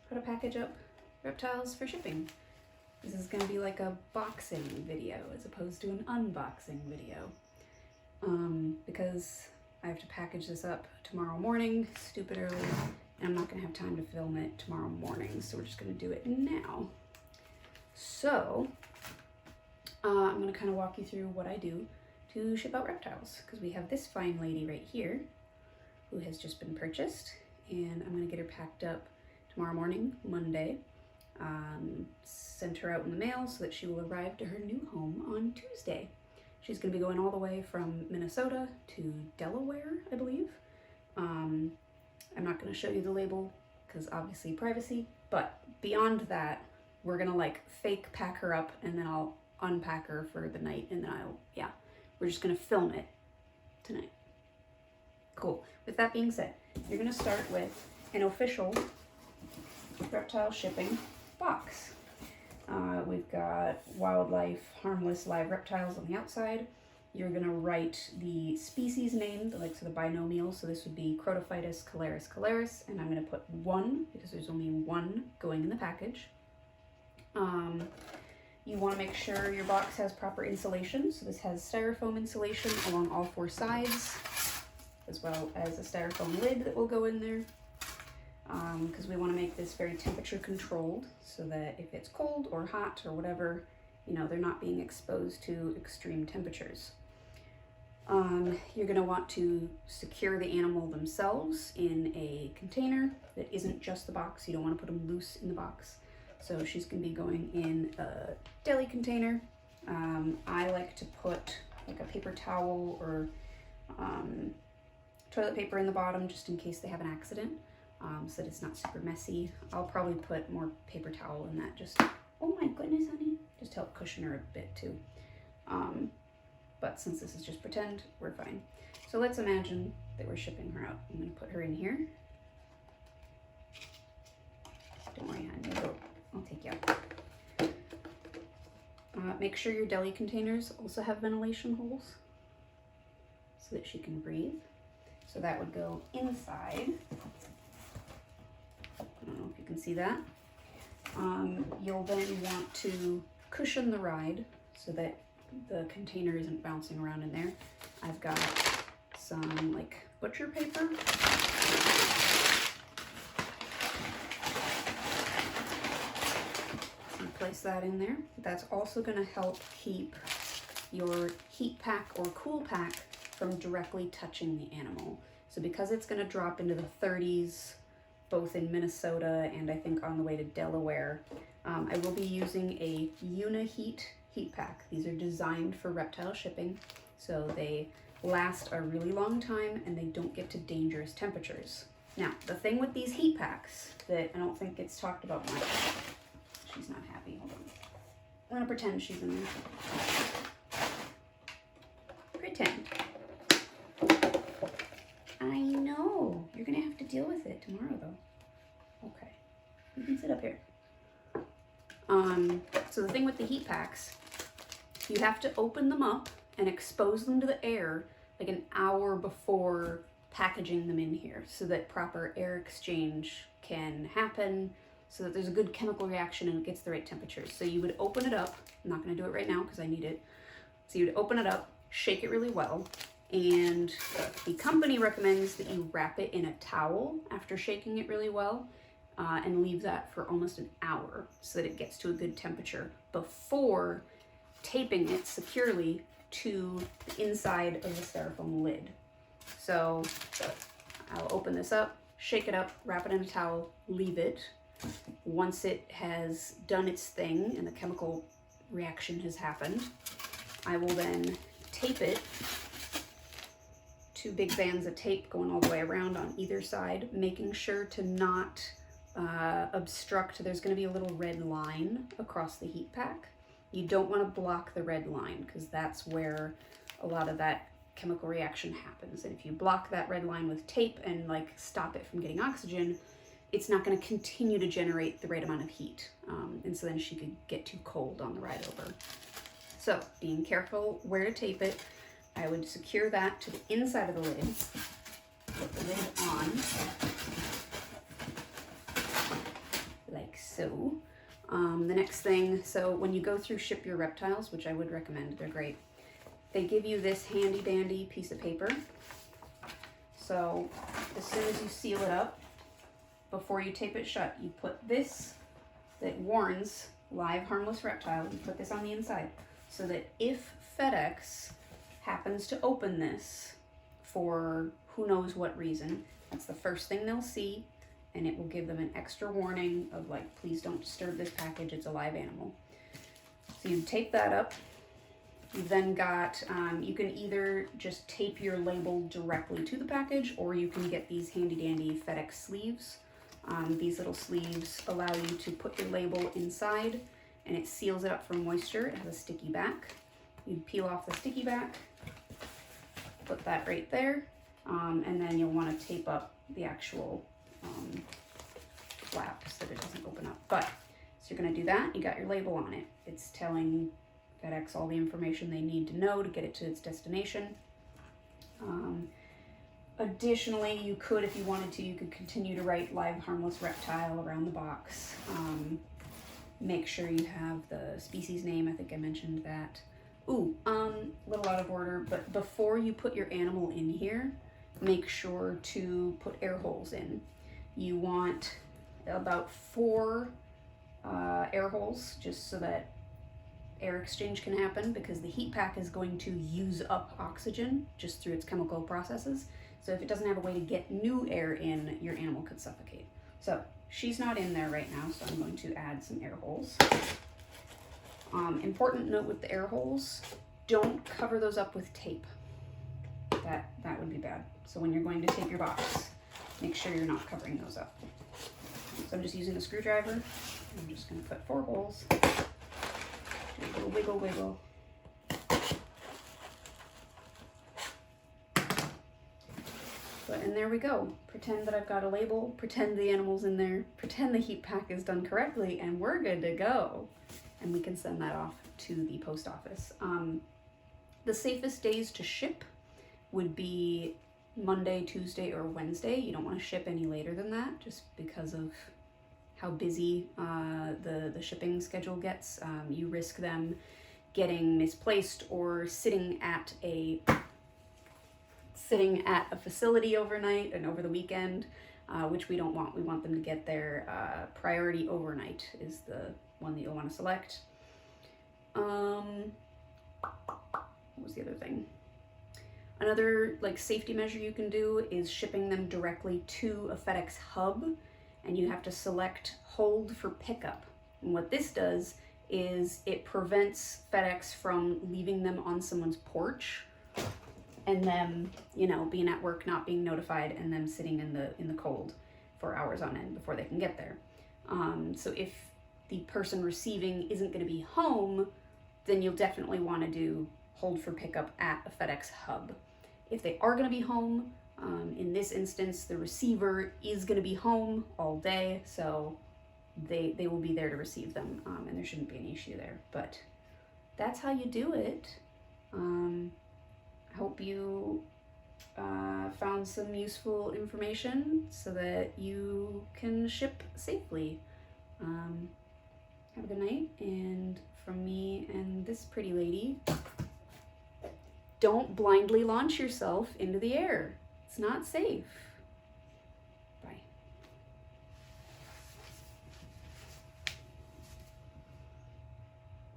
how to package up reptiles for shipping. This is going to be like a boxing video as opposed to an unboxing video. Because I have to package this up tomorrow morning, stupid early, and I'm not going to have time to film it tomorrow morning, so we're just going to do it now. So, I'm going to kind of walk you through what I do to ship out reptiles, because we have this fine lady right here who has just been purchased, and I'm going to get her packed up tomorrow morning, Monday, send her out in the mail so that she will arrive to her new home on Tuesday. She's going to be going all the way from Minnesota to Delaware, I believe. I'm not going to show you the label because obviously privacy, but beyond that, we're going to like fake pack her up and then I'll unpack her for the night and then we're just going to film it tonight. Cool. With that being said, you're going to start with an official reptile shipping box. We've got wildlife, harmless live reptiles on the outside. You're going to write the species name, the binomial, so this would be Crotophytus calaris calaris, and I'm going to put 1 because there's only 1 going in the package. You want to make sure your box has proper insulation, so this has styrofoam insulation along all 4 sides, as well as a styrofoam lid that will go in there. Because we want to make this very temperature controlled so that if it's cold or hot or whatever, they're not being exposed to extreme temperatures. You're going to want to secure the animal themselves in a container that isn't just the box. You don't want to put them loose in the box. So she's going to be going in a deli container. I like to put like a paper towel or toilet paper in the bottom just in case they have an accident. So that it's not super messy. I'll probably put more paper towel in that, just, oh my goodness, honey, just to help cushion her a bit too. But since this is just pretend, we're fine. So let's imagine that we're shipping her out. I'm going to put her in here. Don't worry, honey, I'll take you out. Make sure your deli containers also have ventilation holes so that she can breathe. So that would go inside. I don't know if you can see that. You'll then want to cushion the ride so that the container isn't bouncing around in there. I've got some like butcher paper. So place that in there. That's also going to help keep your heat pack or cool pack from directly touching the animal. So because it's going to drop into the 30s, both in Minnesota and I think on the way to Delaware, I will be using a Uniheat heat pack. These are designed for reptile shipping, so they last a really long time and they don't get to dangerous temperatures. Now, the thing with these heat packs that I don't think gets talked about much, she's not happy, hold on. I'm gonna pretend she's in there. Pretend. I know. You're going to have to deal with it tomorrow, though. Okay. You can sit up here. So the thing with the heat packs, you have to open them up and expose them to the air like an hour before packaging them in here so that proper air exchange can happen, so that there's a good chemical reaction and it gets the right temperatures. So you would open it up. I'm not going to do it right now because I need it. So you would open it up, shake it really well, and the company recommends that you wrap it in a towel after shaking it really well and leave that for almost an hour so that it gets to a good temperature before taping it securely to the inside of the styrofoam lid. So I'll open this up, shake it up, wrap it in a towel, leave it. Once it has done its thing and the chemical reaction has happened, I will then tape it. 2 big bands of tape going all the way around on either side, making sure to not obstruct. There's going to be a little red line across the heat pack. You don't want to block the red line because that's where a lot of that chemical reaction happens. And if you block that red line with tape and like stop it from getting oxygen, it's not going to continue to generate the right amount of heat. And so then she could get too cold on the ride over. So being careful where to tape it, I would secure that to the inside of the lid, put the lid on, So the next thing, so when you go through Ship Your Reptiles, which I would recommend, they're great, they give you this handy dandy piece of paper. So as soon as you seal it up, before you tape it shut, you put this that warns live harmless reptile, you put this on the inside so that if FedEx happens to open this for who knows what reason, that's the first thing they'll see, and it will give them an extra warning of like, please don't disturb this package, it's a live animal. So you tape that up. You've then got, you can either just tape your label directly to the package, or you can get these handy dandy FedEx sleeves. These little sleeves allow you to put your label inside, and it seals it up from moisture. It has a sticky back. You peel off the sticky back, put that right there, and then you'll want to tape up the actual flap so that it doesn't open up. But so you're going to do that. You got your label on it. It's telling FedEx all the information they need to know to get it to its destination. Additionally, you could, if you wanted to, you could continue to write live harmless reptile around the box. Make sure you have the species name. I think I mentioned that. Ooh, little out of order, but before you put your animal in here, make sure to put air holes in. You want about 4 air holes, just so that air exchange can happen, because the heat pack is going to use up oxygen just through its chemical processes. So if it doesn't have a way to get new air in, your animal could suffocate. So she's not in there right now, so I'm going to add some air holes. Important note with the air holes, don't cover those up with tape. That would be bad. So when you're going to tape your box, make sure you're not covering those up. So I'm just using a screwdriver. I'm just going to put 4 holes. Do a little wiggle wiggle. And there we go. Pretend that I've got a label, pretend the animal's in there, pretend the heat pack is done correctly, and we're good to go. And we can send that off to the post office. The safest days to ship would be Monday, Tuesday, or Wednesday. You don't want to ship any later than that, just because of how busy the shipping schedule gets. You risk them getting misplaced or sitting at a facility overnight and over the weekend, which we don't want. We want them to get their priority overnight is the one that you'll want to select. What was the other thing? Another like safety measure you can do is shipping them directly to a FedEx hub, and you have to select hold for pickup. And what this does is it prevents FedEx from leaving them on someone's porch and them, you know, being at work, not being notified, and them sitting in the cold for hours on end before they can get there. So if the person receiving isn't going to be home, then you'll definitely want to do hold for pickup at a FedEx hub. If they are going to be home, in this instance, the receiver is going to be home all day, so they will be there to receive them, and there shouldn't be any issue there. But that's how you do it. I hope you found some useful information so that you can ship safely. Have a good night, and from me and this pretty lady, don't blindly launch yourself into the air. It's not safe.